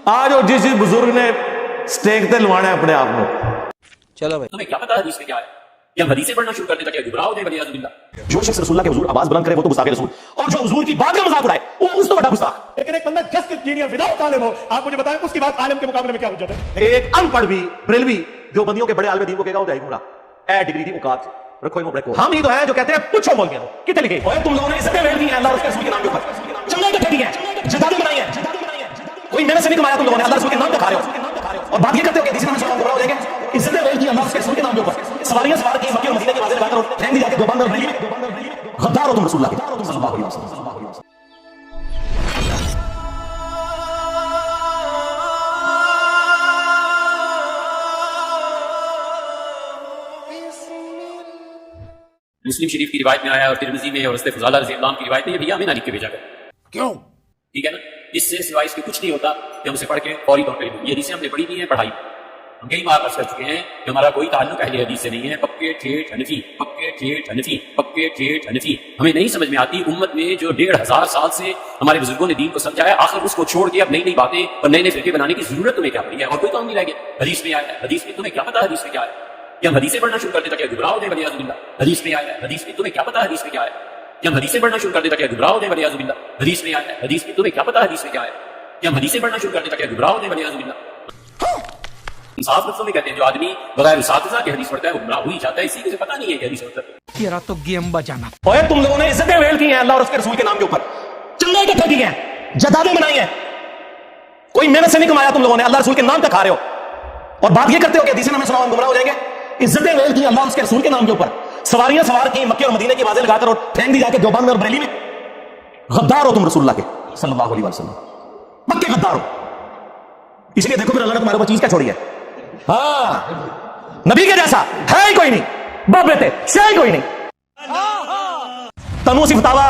आज और जिस बुजुर्ग ने स्टेक تے लवाना है अपने आप में, चलो भाई, तुम्हें क्या पता हदीस में क्या है? या हदीसें पढ़ना शुरू कर देता क्या गुमराह हो जाए वलियाज़ बिल्लाह। जो शख्स रसूलुल्लाह के हुजूर आवाज बुलंद करे वो तो गुस्ताख रसूल, और जो हुजूर की बात का मजाक उड़ाए वो उस तो बड़ा गुस्ताख। लेकिन एक बंदा जस्ट इंजीनियर विदाउट आलिम हो, आप मुझे बताएं उसकी बात आलिम के मुकाबले में क्या हुज्जत है? एक अनपढ़ भी बरेलवी जो बंदियों के बड़े आलिम दीन को कहेगा वो जाएगा गुमराह। ए डिग्री दी औकात रखो इनको ब्रेको। हम ही तो हैं जो कहते हैं पूछो बोल के कितने लिखे ओए तुम लोगों ने इज्जतें वेल दी हैं अल्लाह और उसके रसूल के नाम के ऊपर, चंगे इकट्ठे किए हैं, जदादें बनाई हैं, कोई मेहनत से नहीं कमाया तुम लोगों ने, अल्लाह रसूल के नाम पे खा रहे हो और बात ये करते हो कि किसी नाम से गुमराह हो जाएंगे। इज्जतें वेल दी अल्लाह और उसके रसूल के नाम के ऊपर, सवारियां सवार की मक्के और मदीने की बातें लगाकर और फेंक दी जाके दो बंदर बरेली में। गद्दार हो तुम रसूलुल्लाह के सल्लल्लाहु अलैहि वसल्लम। मुस्लिम शरीफ की रिवायत में आया और तिरमिज़ी में और हज़रत फ़ुज़ाला रज़ी अल्लाह अन्हु की रिवायत में ये भैया हमें ना लिख के भेजा कर। क्यों? ठीक है ना, इससे सिवाय इसके कुछ नहीं होता कि हम उसे पढ़ के फौरी तौर पर ये हदीसें हमने पढ़ी भी हैं, पढ़ाई हम कई बार अर्ज़ कर चुके हैं कि हमारा कोई ताल्लुक अहले हदीस से नहीं है। पक्के ठेठ हनफी, पक्के ठेठ हनफी, पक्के ठेठ हनफी। हमें नहीं समझ में आती उम्मत में जो 1500 साल से हमारे बुजुर्गों ने दीन को समझाया, आखिर उसको छोड़ के अब नई नई बातें और नए नए फिरके बनाने की जरूरत तुम्हें क्या पड़ी है? और कोई काम नहीं रह गया। हदीस में आया है, हदीस में तुम्हें क्या पता हदीस में क्या है? क्या हम हदीसें पढ़ना शुरू कर देता क्या गुमराह हो जाए वलियाज़ बिल्लाह। हदीस में आया है, हदीस में तुम्हें क्या पता हदीस में क्या है? क्या हम हदीसें पढ़ना शुरू कर देता क्या गुमराह हो जाए वलियाज़ बिल्लाह। हदीस में आया है, हदीस में तुम्हें क्या पता हदीस में क्या है? क्या हम हदीसें पढ़ना शुरू कर देता क्या गुमराह हो जाए वलियाज़ बिल्लाह। इंसाफ लफ्ज़ों में कहते हैं जो आदमी बगैर उसातिज़ा के हदीस पढ़ता है वो गुमराह हो ही जाता है, इसी को पता नहीं है कि हदीस मतलब तेरा तो गेम बजाना। ओए तुम लोगों ने इज्जतें वेल की हैं अल्लाह और उसके रसूल के नाम के ऊपर, चंगे इकट्ठे किए हैं, जदादें बनाई हैं, कोई मेहनत से नहीं कमाया तुम लोगों ने, अल्लाह रसूल के नाम पे खा रहे हो और बात ये करते हो कि हदीसें हमें सुनाओ हम गुमराह हो जाएंगे। इज्जतें वेल की अल्लाह और उसके रसूल के नाम के ऊपर, सवारियां सवार की मक्के और मदीने की आवाजें लगाकर और फेंक दी जाके देवबंद और बरेली में। गद्दार हो तुम रसूलुल्लाह के सल्लल्लाहु अलैहि वसल्लम, पक्के गद्दार हो। इसलिए देखो फिर अल्लाह ने तुम्हारे ऊपर चीज क्या छोड़ी है। हाँ, नबी के जैसा है ही कोई नहीं, बाप बेटे से ही कोई नहीं। तनु फतावा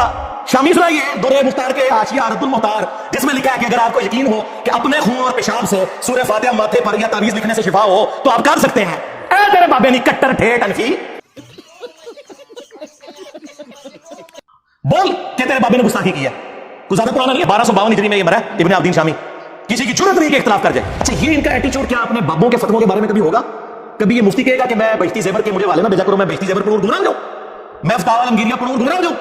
शामी सुनाइए दुर्र मुख्तार के हाशिया रद्दुल मुख्तार, जिसमें लिखा है कि अगर आपको यकीन हो कि अपने खून और पेशाब से सूरह फातिहा माथे पर या तावीज लिखने से शिफा हो तो आप कर सकते हैं। ए तेरे बाबे नहीं कट्टर ठेठ अनफी, बोल कि तेरे बाबे ने गुस्ताखी की है। कुछ ज्यादा पुराना नहीं है, 1252 हिजरी में ये मरा इब्न अब्दीन शामी। किसी की जरूरत नहीं कि इख्तिलाफ कर जाए। अच्छा ये इनका एटीट्यूड क्या अपने बाबों के फतवों के बारे में कभी होगा? कभी ये मुफ्ती कहेगा कि मैं बहिश्ती ज़ेवर के मुझे वाले ना भेजा करो, मैं बहिश्ती ज़ेवर पढ़ूं गुमराह जाऊं, मैं फतावा अलमगीरिया पढ़ूं गुमराह जाऊं?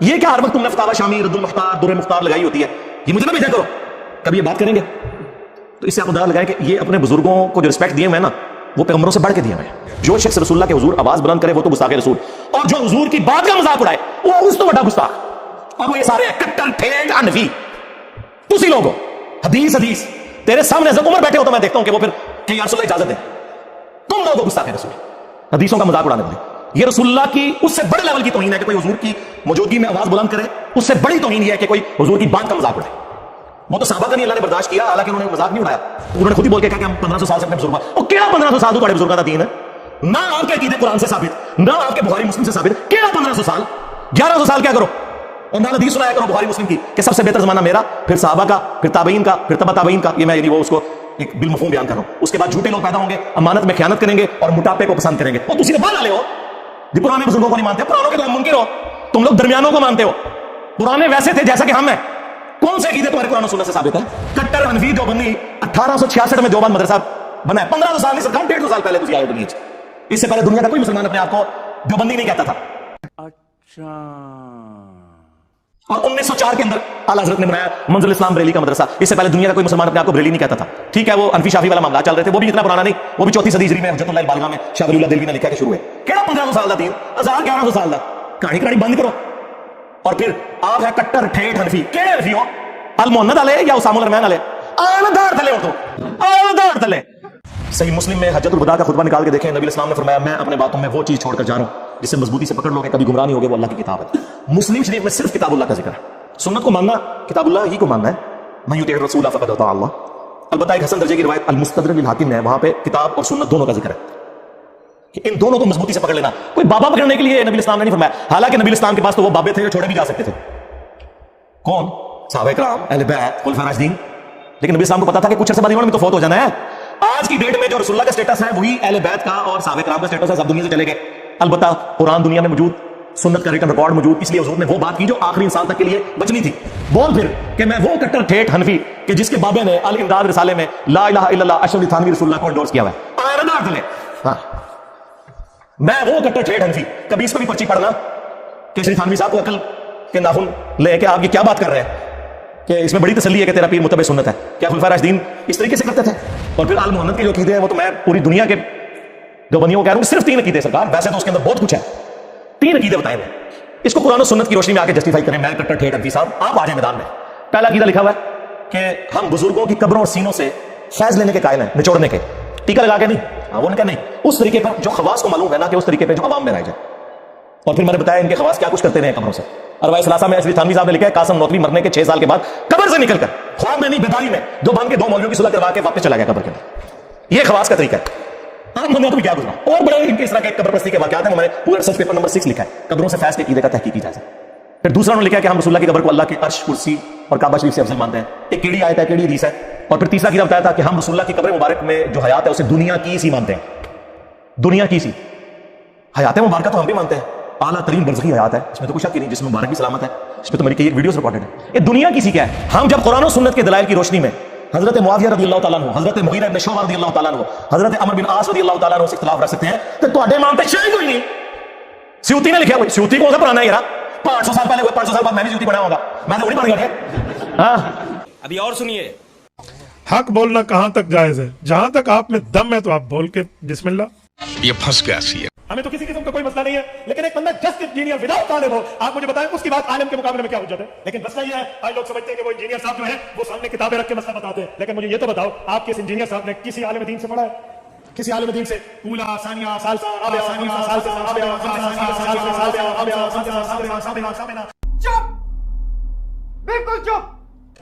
ये क्या हर वक्त तुमने फतावा शामी रद्दुल मुख्तार दुर्र मुख्तार लगाई होती है, ये मुझे ना भेजा करो? कभी ये बात करेंगे? तो इससे आप अंदाजा लगाएं कि ये अपने बुजुर्गों को जो रिस्पेक्ट दिए हुए ना वो पैगंबरों से बढ़ के दिए हुए हैं। जो शख्स रसूलुल्लाह के हुजूर आवाज बुलंद करे वो तो गुस्ताख रसूल, और जो हुजूर की बात का मजाक उड़ाए वो उस तो बड़ा गुस्ताख। और वो ये सारे कट्टर ठेठ अनफी तुसी लोगो हदीस हदीस तेरे सामने जब उमर बैठे हो तो मैं देखता हूं कि वो फिर कि या रसूलुल्लाह इजाजत दे, तुम लोगों को गुस्ताख रसूल हदीसों का मजाक उड़ाने वाले। ये रसूलुल्लाह की उससे बड़े लेवल की तौहीन है कि कोई हुजूर की मौजूदगी में आवाज बुलंद करे, उससे बड़ी तौहीन है कि कोई हुजूर की बात का मजाक उड़ाए। वो तो सहाबा का नहीं अल्लाह ने बर्दाश्त किया, हालांकि उन्होंने मजाक नहीं उड़ाया, उन्होंने खुद ही बोल के कहा कि हम 1500 साल से अपने बुजुर्ग और केड़ा 1500 साल तो बड़े बुजुर्ग का दीन है ना, आपके अकीदे कुरान से साबित, ना आपके बुखारी मुस्लिम से साबित, केड़ा 1500 साल 1100 साल क्या करो और ना हदीस सुनाया करो बुखारी मुस्लिम की कि सबसे बेहतर जमाना मेरा, फिर सहाबा का, फिर ताबईन का, फिर तबा ताबईन का। ये मैं यानी वो उसको एक बिलमफहूम बयान कर रहा हूं। उसके बाद झूठे लोग पैदा होंगे, अमानत में खयानत करेंगे और मोटापे को पसंद करेंगे। और तुम बाल वाले हो जी, पुराने बुजुर्गों को नहीं मानते, पुरानों के तो मुनकिर हो, तुम लोग दरमियानों को मानते हो। पुराने वैसे थे जैसा कि हम हैं। कौन से अकीदे तुम्हारे कुरान और सुन्नत से साबित है? कट्टर हनफी देवबंदी 1866 में देवबंद मदरसा बना है, 1500 साल नहीं सर 150 साल पहले तुम आए दुनिया से। इससे पहले दुनिया का कोई मुसलमान अपने आप को देवबंदी नहीं कहता था। अच्छा, और 1904 के अंदर आला हज़रत ने बनाया मंज़िल इस्लाम बरेली का मदरसा। इससे पहले दुनिया का कोई मुसलमान अपने आप को बरेली नहीं कहता था। ठीक है, वो अनफी शाफी वाला मामला चल रहे थे, वो भी इतना पुराना नहीं, वो भी 4वीं सदी हिजरी में हज़रतुल्लाह बालगा में शाह वलीउल्लाह दिल्वी ने लिखा कि शुरू है। केड़ा 1500 साल का दीन, 1100 साल का कहानी कहानी बंद करो। और फिर आप है कट्टर ठेठ हनफी, केड़े हनफी हो? अल मोहम्मद वाले या उसामुल रहमान वाले? आलदार तले हो तो आलदार तले। सही मुस्लिम में हज्जतुल वदा का खुतबा निकाल के देखें, नबी इस्लाम ने फरमाया मैं अपने बातों में वो चीज छोड़कर जा रहा हूं जिसे मजबूती से पकड़ लोगे कभी गुमराह नहीं होगे, वो अल्लाह की किताब है। मुस्लिम शरीफ में सिर्फ किताबुल्लाह का जिक्र है। सुन्नत को मानना किताबुल्लाह ही को मानना है। मैं युतीर रसूल फक़द अता अल्लाह। अलबत्ता एक हसन दर्जे की रिवायत अल मुस्तदरक लिल हाकिम है, वहां पे किताब और सुन्नत दोनों का जिक्र है कि इन दोनों को मजबूती से पकड़ लेना। कोई बाबा पकड़ने के लिए नबी इस्लाम ने नहीं फरमाया, हालांकि नबी इस्लाम के पास तो वो बाबे थे जो छोड़े भी जा सकते थे। कौन? सहाबा इकराम, अहले बैत, खुलफाए राशिदीन। लेकिन नबी इस्लाम को पता था कि कुछ अरसे बाद इन्होंने भी तो फौत हो जाना है। आज की डेट में जो रसूलुल्लाह का स्टेटस है वही अहले बैत का और सहाबा इकराम का स्टेटस है, सब दुनिया से चले गए। अलबत्ता कुरान दुनिया में मौजूद, سنت کا ریٹن ریکارڈ موجود، اس لیے حضور نے وہ بات کی جو آخری انسان تک کے لیے بچنی تھی. بول پھر کہ میں وہ کٹر ٹھیٹ حنفی کہ جس کے بابے نے الامداد رسالے میں لا الہ الا اللہ اشرف علی تھانوی رسول اللہ کو انڈورس کیا ہوا ہے. ہاں میں وہ کٹر ٹھیٹ حنفی، کبھی اس پہ بھی پرچی پڑھنا کہ شریف تھانوی صاحب کو عقل کے ناخن لے کے آپ یہ کیا بات کر رہے ہیں کہ اس میں بڑی تسلی ہے کہ تیرا پیر متبع سنت ہے. کیا خلفائے راشدین اس طریقے سے کرتے تھے؟ اور پھر آل محمد کے جو عقیدے ہیں وہ تو میں پوری دنیا کے دیوبندیوں کو کہہ رہا ہوں کہ صرف 3 عقیدے سرکار، ویسے تو اس کے اندر بہت کچھ ہے. 3 عقیدے بتائیں میں، اس کو قرآن و سنت کی روشنی میں آ کے جسٹیفائی کریں. میں کٹر ٹھیٹ حنفی صاحب، آپ آ جائیں میدان میں. پہلا عقیدہ لکھا ہوا ہے کہ ہم بزرگوں کی قبروں اور سینوں سے فیض لینے کے قائل ہیں، نچوڑنے کے، ٹیکا لگا کے نہیں. وہ ان کا نہیں، اس طریقے پر جو خواص کو معلوم ہے نا کہ اس طریقے پہ جو عوام میں رہ جائے. اور پھر میں نے بتایا ان کے خواص کیا کچھ کرتے رہے قبروں سے. ارواح ثلاثہ میں اشرف تھانوی صاحب نے لکھا ہے قاسم نوتوی مرنے کے 6 سال کے بعد قبر سے نکل کر خواب میں نہیں بیداری میں دو بن کے 2 مولویوں کی صلح کروا کے واپس چلا گیا قبر کے اندر. یہ خواص کا طریقہ ہے. آپ بندوں کو کیا گزرا اور بڑے ان کے اس طرح کے قبر پرستی کے واقعات ہیں. میں نے پورا ریسرچ پیپر نمبر 6 لکھا ہے قبروں سے فیض کے عقیدے کا تحقیقی جائزہ. پھر دوسرا انہوں نے لکھا کہ ہم رسول اللہ کی قبر کو اللہ کے عرش، کرسی اور کعبہ شریف سے افضل مانتے ہیں. ایک کیڑی آیت ہے، کیڑی حدیث ہے. اور پھر تیسرا عقیدہ بتایا تھا کہ ہم رسول اللہ کی قبر مبارک میں جو حیات ہے اسے دنیا کی سی مانتے ہیں. دنیا کی سی حیات مبارکہ تو ہم بھی مانتے ہیں، اعلیٰ ترین برزخی حیات ہے، اس میں تو کوئی شک ہی نہیں، جس میں مبارک بھی سلامت ہے. اس پہ تو میری کئی ایک ویڈیوز ریکارڈڈ ہے. یہ دنیا کی سی کیا ہے؟ ہم جب قرآن و سنت کے دلائل کی روشنی میں حضرت معاویہ رضی اللہ تعالیٰ عنہ، حضرت مغیرہ بن شعبہ رضی اللہ تعالیٰ عنہ، حضرت عمر بن عاص رضی اللہ تعالیٰ عنہ سے اختلاف رکھ سکتے ہیں تو تواڈے امام تے شاید کوئی نہیں. سیوطی نے لکھا ہوئی، سیوطی کون سا پرانا ہے یار، 500 سال پہلے ہوئے، 500 سال بعد میں بھی سیوطی بنا ہوگا، میں تو نہیں بن گیا. ہاں ابھی اور سنیے. حق بولنا کہاں تک جائز ہے؟ جہاں تک آپ میں دم ہے تو آپ بول کے بسم اللہ. یہ پھنس گیا سی ہے. ہمیں تو کسی قسم کا کوئی مسئلہ نہیں ہے، لیکن ایک بندہ جسٹ انجینئر وداؤٹ عالم ہو، آپ مجھے بتائیں اس کی بات عالم کے مقابلے میں کیا حجت ہے؟ لیکن مسئلہ یہ ہے آج لوگ سمجھتے ہیں کہ وہ انجینئر صاحب جو ہے وہ سامنے کتابیں رکھ کے مسئلہ بتاتے ہیں. لیکن مجھے یہ تو بتاؤ آپ کے اس انجینئر صاحب نے کسی عالم دین سے پڑھا ہے؟ کسی عالم دین سے اولا ثانیہ ثالثہ رابعہ ثانیہ ثالثہ رابعہ ثالثہ. چپ، بالکل چپ.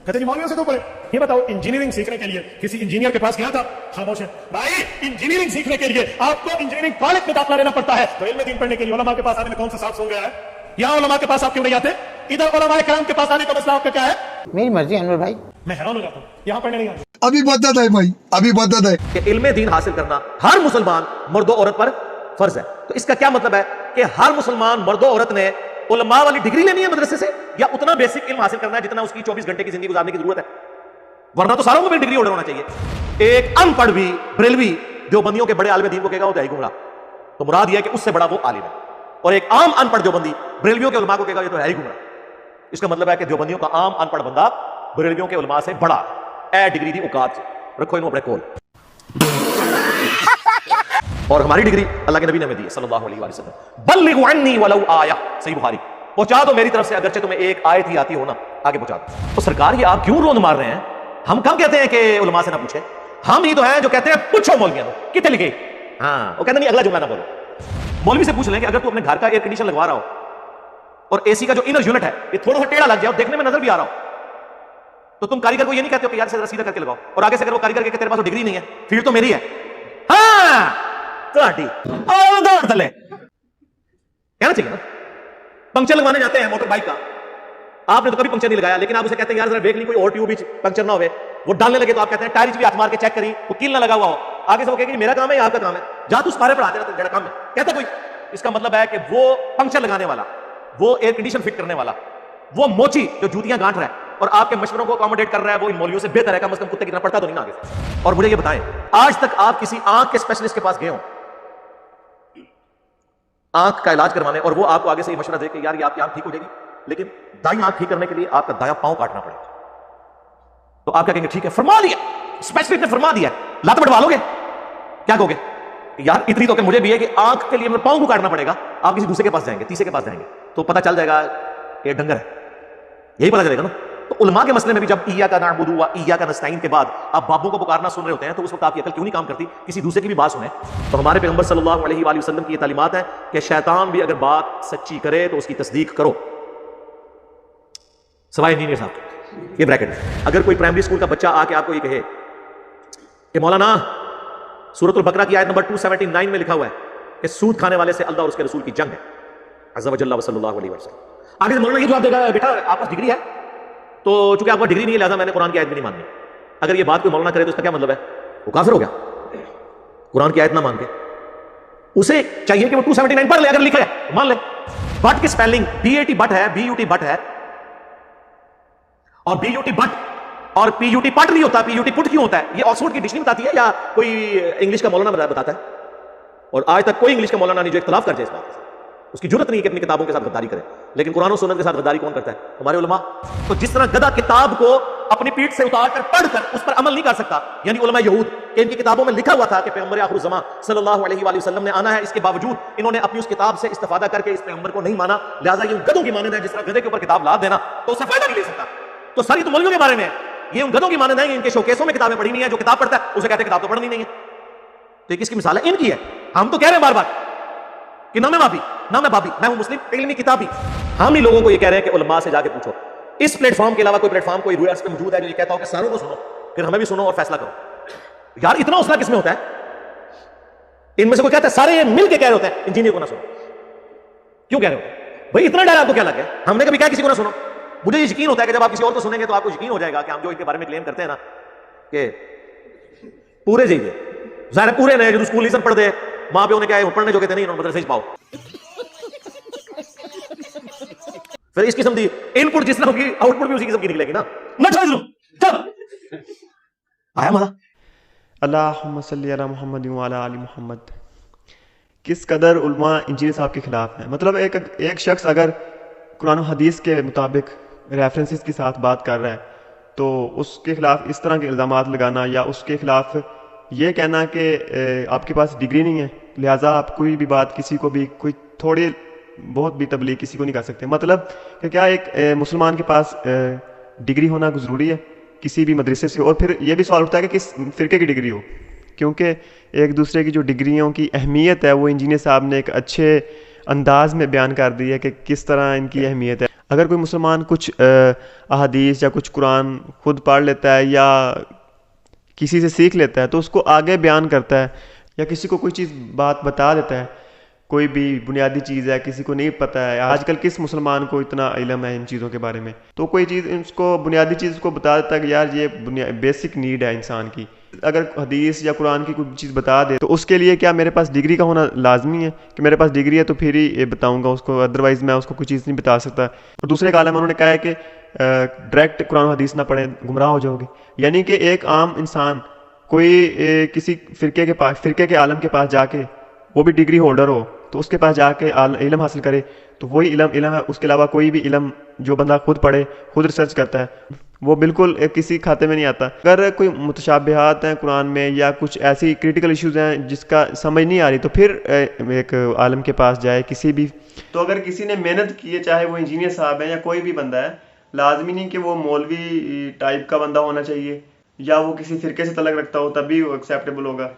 کہتے ہیں مولویوں سے تو پڑھے. یہ بتاؤ انجینئرنگ سیکھنے کے لیے کسی انجینئر کے پاس گیا تھا؟ خاموش ہے بھائی. انجینئرنگ سیکھنے کے لیے آپ کو انجینئرنگ کالج میں داخلہ لینا پڑتا ہے. تو علم دین پڑھنے کے لیے علماء کے پاس آنے میں کون سا صاف سو گیا ہے؟ یہاں علماء کے پاس آپ کیوں نہیں آتے؟ ادھر علماء کرام کے پاس آنے کا مسئلہ آپ کا کیا ہے؟ میری مرضی انور بھائی. میں حیران ہو جاتا ہوں یہاں پڑھنے نہیں آتے. ابھی بدت ہے بھائی، ابھی بدت ہے کہ علم دین حاصل کرنا ہر مسلمان مرد و عورت پر فرض ہے. تو اس کا کیا مطلب ہے کہ ہر مسلمان مرد و عورت نے علماء والی ڈگری لینی ہے مدرسے سے، یا اتنا بیسک علم حاصل کرنا ہے جتنا اس کی 24 گھنٹے کی زندگی گزارنے کی ضرورت ہے؟ ورنہ تو ساروں کو بھی ڈگری ہولڈر ہونا چاہیے. ایک ان پڑھ بھی بریلوی دیوبندیوں کے بڑے عالم دین کو کہے گا وہ تو ہے گمراہ، تو مراد یہ ہے کہ اس سے بڑا وہ عالم ہے. اور ایک عام ان پڑھ دیوبندی بریلویوں کے علماء کو کہے گا یہ تو ہے ہی گمراہ. اس کا مطلب ہے کہ دیوبندیوں کا عام ان پڑھ بندہ بریلویوں کے علماء سے بڑا اے ڈگری دی اوقات سے رکھو انہوں اپنے کول. اور ہماری ڈگری اللہ کے نبی نے ہمیں دی ہے صلی اللہ علیہ وسلم. بلغوا عنی ولو آیہ، صحیح بخاری. پہنچا دو میری طرف سے اگرچہ تمہیں ایک آیت ہی آتی ہو نا، آگے پہنچا دو. تو سرکار یہ آپ کیوں روند مار رہے ہیں؟ ہم کم کہتے ہیں کہ علماء سے نہ پوچھیں، ہم ہی تو ہیں جو کہتے ہیں پوچھو مولویوں کو کتنے لکھے. ہاں وہ کہتے نہیں اگلا جملہ نہ بولو. مولوی سے پوچھ لیں کہ اگر تو اپنے گھر کا ایئر کنڈیشن لگوا رہا ہو اور اے سی کا جو انر یونٹ ہے یہ تھوڑا سا ٹیڑھا لگ جائے اور دیکھنے میں نظر بھی آ رہا ہو، تو تم کاریگر کو یہ نہیں کہتے ہو کہ یار سے سیدھا کر کے لگاؤ، اور آگے سے اگر وہ کاریگر کہ تیرے پاس ڈگری نہیں ہے، فیلڈ تو میری ہے. ہاں تلے کہنا چاہیے نا. پنکچر لگوانے جاتے ہیں موٹر بائک کا، آپ نے تو کبھی پنکچر نہیں لگایا، لیکن آپ اسے کہتے ہیں یار ذرا دیکھ لی کوئی اور ٹیوب پنکچر نہ ہوئے. وہ ڈالنے لگے تو آپ کہتے ہیں ٹائر بھی ہاتھ مار کے چیک کری وہ کیل نہ لگا ہوا ہو. آگے سے وہ کہے کہ میرا کام ہے یا آپ کا کام ہے، جا تو اس پارے پر آتے رہتے جڑا کام ہے کہتا کوئی. اس کا مطلب ہے کہ وہ پنکچر لگانے والا، وہ ایئر کنڈیشن فٹ کرنے والا، وہ موچی جو جوتیاں گانٹ رہا ہے اور آپ کے مشوروں کو اکوموڈیٹ کر رہا ہے، وہ ان مولویوں سے بہتر ہے. کم از کم کتے کی طرح پڑھتا تو نہیں نا آگے سے. اور مجھے یہ بتائیں آج تک آپ کسی آنکھ کے اسپیشلسٹ کے پاس گئے ہوں آنکھ کا علاج کروانے، اور وہ آپ کو آگے سے یہ مشورہ دے کہ یار یہ آپ کی آنکھ ٹھیک ہو جائے گی، لیکن دائیں آنکھ ٹھیک کرنے کے لیے آپ کا دایاں پاؤں کاٹنا پڑے گا، تو آپ کیا کہیں گے ٹھیک ہے فرما لیا، اسپیشلسٹ نے فرما دیا، لات بڑھوا لو گے؟ کیا کہو گے؟ یار اتنی تو کہ مجھے بھی ہے کہ آنکھ کے لیے پاؤں کو کاٹنا پڑے گا. آپ کسی دوسرے کے پاس جائیں گے، تیسرے کے پاس جائیں گے تو پتہ چل جائے گا کہ ڈنگر ہے، یہی پتہ چلے گا نا. تو علماء کے مسئلے میں بھی جب ایاک نعبد و ایاک نستعین کے بعد آپ بابوں کو پکارنا سن رہے ہوتے ہیں تو اس وقت آپ کی عقل کیوں نہیں کام کرتی؟ کسی دوسرے کی بھی بات سنیں. تو ہمارے پیغمبر صلی اللہ علیہ وآلہ وسلم کی یہ تعلیمات ہیں کہ شیطان بھی اگر بات سچی کرے تو اس کی تصدیق کرو، سوائے انجینئر صاحب. یہ بریکٹ ہے. اگر کوئی پرائمری اسکول کا بچہ آ کے آپ کو یہ کہے کہ مولانا سورۃ البقرہ کی آیت نمبر 279 میں لکھا ہوا ہے کہ سود کھانے والے سے اللہ اور اس کے رسول کی جنگ ہے عز و جل و صلی اللہ علیہ وسلم، آگے سے مولانا یہ جواب دے گا بیٹا آپ پاس ڈگری ہے تو چونکہ آپ کو ڈگری نہیں ہے لہٰذا میں نے قرآن کی آیت بھی نہیں ماننی. اگر یہ بات کوئی مولانا کرے تو اس کا کیا مطلب ہے؟ وہ کافر ہو گیا. قرآن کی آیت نہ مان کے اسے چاہیے کہ وہ 279 پڑھ لے، اگر لکھا ہے مان لے. बट की स्पेलिंग BAT बट है, BUT बट है, और BUT बट और PUT पट नहीं होता, PUT पुट क्यों होता है? ये ऑक्सफोर्ड की डिक्शनरी बताती है या कोई इंग्लिश का मौलाना बताता है? और आज तक कोई इंग्लिश का मौलाना नहीं जो इख्तलाफ कर जाए इस बात से। उसकी जरूरत नहीं है कि अपनी किताबों के साथ गद्दारी करे, लेकिन कुरान और सुन्नत के साथ गद्दारी कौन करता है? हमारे उलमा। तो जिस तरह गधा किताब को अपनी पीठ से उतार कर पढ़कर उस पर अमल नहीं कर सकता, यानी उलमा यहूद कि इनकी किताबों में लिखा हुआ था कि पैगंबर आखिर ज़मां सल्लल्लाहु अलैहि वसल्लम ने आना है, इसके बावजूद इन्होंने अपनी उस किताब से इस्तेफादा करके इस पैगंबर को नहीं माना, लिहाजा ये उन गधों की मानंद है। जिस तरह गधे के ऊपर किताब लाद देना तो उससे फायदा नहीं ले सकता। तो सारी तो मौलवियों के बारे में है, ये उन गधों की मानंद है, इनके शोकेसों में किताबें पढ़ी नहीं है, जो किताब पढ़ता है उसे कहते हैं किताब तो पढ़नी नहीं है। तो ये किसकी मिसाल है? इनकी है। हम तो कह रहे हैं बार बार कि ना मैं बाबी ना मैं बाबी, मैं हूं मुस्लिम इल्मी किताबी। हम ही लोगों को ये कह रहे हैं कि उलमा से जाके पूछो। इस प्लेटफॉर्म के अलावा कोई प्लेटफॉर्म कोई रूयर्स पे मौजूद है जो ये कहता हो कि सारों को सुनो, फिर हमें भी सुनो और फैसला करो? यार इतना हौसला किसमें होता है? इनमें से कोई कहता है सारे ये मिल के कह रहे होते हैं इंजीनियर को ना सुनो। क्यों कह रहे होते हैं भाई? इतना डर आपको क्या लग गया? हमने कभी कहा किसी को ना सुनो? मुझे ये यकीन होता है कि जब आप किसी और को सुनेंगे तो आपको यकीन हो जाएगा कि हम जो इनके बारे में क्लेम करते हैं ना कि पूरे जाइए, ज़ाहिर है पूरे नहीं, जो स्कूलिज्म पढ़ दे, माँ प्यो ने क्या है पढ़ने जो कहते नहीं, उन्होंने मदरसे पाओ। फिर इस किस्म की इनपुट जिस तरह होगी आउटपुट भी उसी किस्म की निकलेगी ना। चल आया मजा। अल्लाहुम्मा सल्ली अला मुहम्मद व अला आलि मुहम्मद। किस कदर उलमा इंजीनियर साहब के खिलाफ है। मतलब एक शख्स अगर कुरान और हदीस के मुताबिक रेफरेंसेस के साथ बात कर रहा है तो उसके खिलाफ इस तरह के इल्ज़ामात लगाना या उसके खिलाफ ये कहना कि आपके पास डिग्री नहीं है लिहाजा आप कोई भी बात किसी को भी कोई थोड़ी बहुत भी तबलीग किसी को नहीं कर सकते। मतलब कि क्या एक मुसलमान के पास डिग्री होना ज़रूरी है किसी भी मदरसे से? और फिर ये भी सवाल उठता है कि किस फ़िरके की डिग्री हो, क्योंकि एक दूसरे की जो डिग्रियों की अहमियत है वो इंजीनियर साहब ने एक अच्छे अंदाज में बयान कर दी है कि किस तरह इनकी अहमियत है। अगर कोई मुसलमान कुछ अहादीस या कुछ कुरान खुद पढ़ लेता है या किसी से सीख लेता है तो उसको आगे बयान करता है, या किसी को कोई चीज़ बात बता देता है, कोई भी बुनियादी चीज़ है किसी को नहीं पता है। आजकल किस मुसलमान को इतना इल्म है इन चीज़ों के बारे में? तो कोई चीज़ उसको बुनियादी चीज़ को बता देता है कि यार ये बेसिक नीड है इंसान की। अगर हदीस या कुरान की कोई चीज़ बता दे तो उसके लिए क्या मेरे पास डिग्री का होना लाजमी है कि मेरे पास डिग्री है तो फिर ही बताऊँगा उसको, अदरवाइज़ मैं उसको कोई चीज़ नहीं बता सकता। और दूसरे कालम में उन्होंने कहा है कि डायरेक्ट कुरान हदीस ना पढ़े गुमराह हो जाओगे। यानी कि एक आम इंसान कोई किसी फ़िरके के आलम के पास जाके, वो भी डिग्री होल्डर हो, तो उसके पास जाके इल्म हासिल करे तो वही इल्म है। उसके अलावा कोई भी इल्म जो बंदा खुद पढ़े खुद रिसर्च करता है वो बिल्कुल किसी खाते में नहीं आता। अगर कोई मुतशाबिहात हैं कुरान में या कुछ ऐसी क्रिटिकल इश्यूज़ हैं जिसका समझ नहीं आ रही तो फिर एक आलम के पास जाए किसी भी। तो अगर किसी ने मेहनत की है, चाहे वो इंजीनियर साहब हैं या कोई भी बंदा है, लाजमी नहीं कि वो मौलवी टाइप का बंदा होना चाहिए या वो किसी फ़िरके से तलक रखता हो तभी वो एक्सेप्टेबल होगा।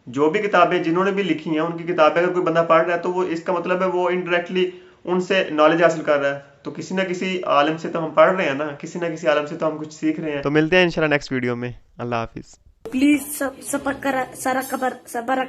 जो भी किताबें जिन्होंने भी लिखी हैं उनकी किताबें अगर कोई बंदा पढ़ रहा है तो वो इसका मतलब है वो इनडायरेक्टली उनसे नॉलेज हासिल कर रहा है। तो किसी ना किसी आलम से तो हम पढ़ रहे हैं ना, किसी ना किसी आलम से तो हम कुछ सीख रहे हैं। तो मिलते हैं इंशाल्लाह नेक्स्ट वीडियो में। अल्लाह हाफिज़। प्लीज सब सबर करा सारा खबर सबर